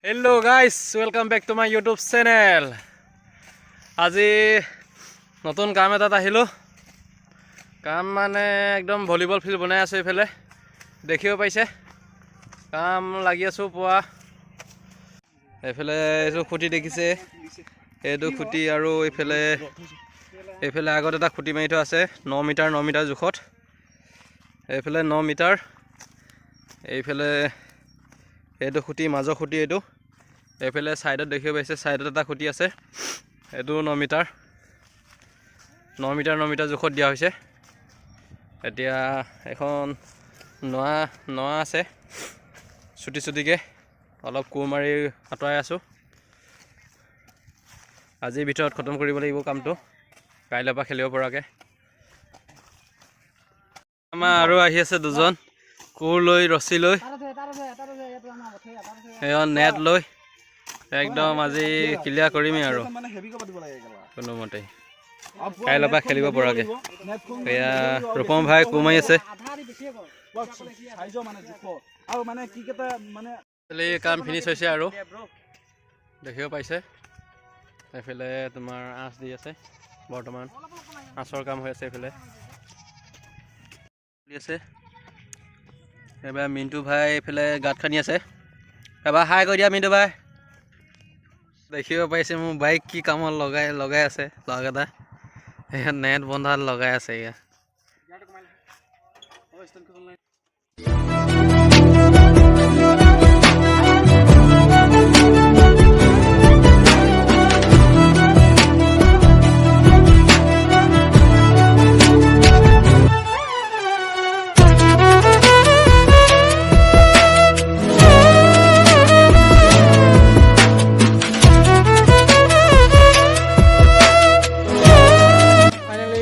Hello guys, welcome back to my YouTube channel. আজি নতুন কাম এটা আহিলো। কাম মানে একদম ভলিবল ফিল্ড বনাই আছে এফালে। দেখিও পাইছে। কাম লাগি আছো পোৱা। এফালে এটো খুঁটি দেখিছে। এটো খুঁটি আৰু এফালে আগত এটা খুঁটি মাৰি থোৱা আছে 9 মিটাৰ জোখত। এফালে 9 মিটাৰ। এইফালে এটো খুঁটি মাজৰ খুঁটি এটো। এফালে সাইডত দেখিব পাইছে সাইডত এটা খুঁটি আছে। এটো 9 মিটাৰ জোখত দিয়া হৈছে। এতিয়া এখন নোৱা আছে। ছুটিকে অলপ কো মাৰি আতৰাই আছো। আজি ভিতৰত খতম কৰিব লাগিব কামটো। কাইলৈ পৰা খেলিব পৰাকে। আমাৰ আৰু আহি আছে দুজন কোৰ লৈ ৰছী লৈ নেট লৈ একদম আজি ক্লিয়াৰ কৰিমেই আৰু কোনোমতে কাইলৈ পৰা খেলিব পৰাকে। এয়া ৰূপম ভাই কোমাই আছে। কাম ফিনিছ হৈছে আৰু দেখিব পাইছে। এইফালে তোমাৰ আঁচ দি আছে। বৰ্তমান আঁচৰ কাম হৈ আছে। এইফালে এবাৰ মিণ্টু ভাই এইফালে গাঁত খান্দি আছে। এবাৰ হাই কৰি দিয়া মিণ্টু ভাই। দেখিব পাইছে মোৰ বাইক কি কামত লগাই আছে। লগা এটা নেট বন্ধাত লগাই আছে। এয়া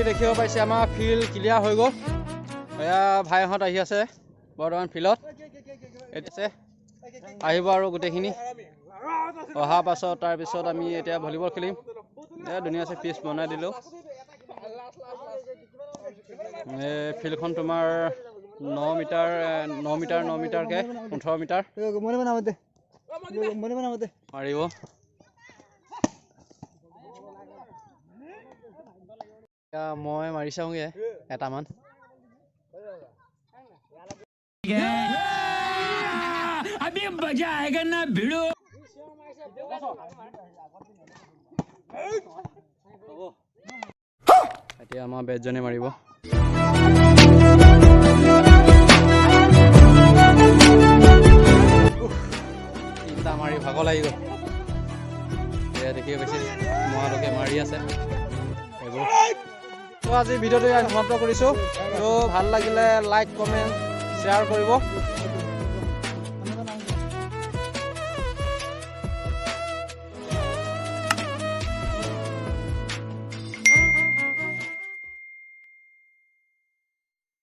দেখিব পাইছে আমাৰ ফিল্ড ক্লিয়াৰ হৈ গ'ল। এয়া ভাইহঁত আহি আছে বৰ্তমান ফিল্ডত। এতিয়া আহিব আৰু গোটেইখিনি অহাৰ পাছত তাৰপিছত আমি এতিয়া ভলীবল খেলিম। ধুনীয়াছে পিচ বনাই দিলোঁ। ফিল্ডখন তোমাৰ 9 মিটাৰকৈ 18 মিটাৰ মাৰিব। মই মাৰি চাওঁগে এটামান। এতিয়া আমাৰ বেটজনে মাৰিব। তিনিটা মাৰি ভাগৰ লাগি গ'ল। দেখিব পাইছে মহালোকে মাৰি আছে এইবোৰ। আজি ভিডিঅ'টো সমাপ্ত কৰিছোঁ। ভাল লাগিলে লাইক কমেণ্ট শ্বেয়াৰ কৰিব।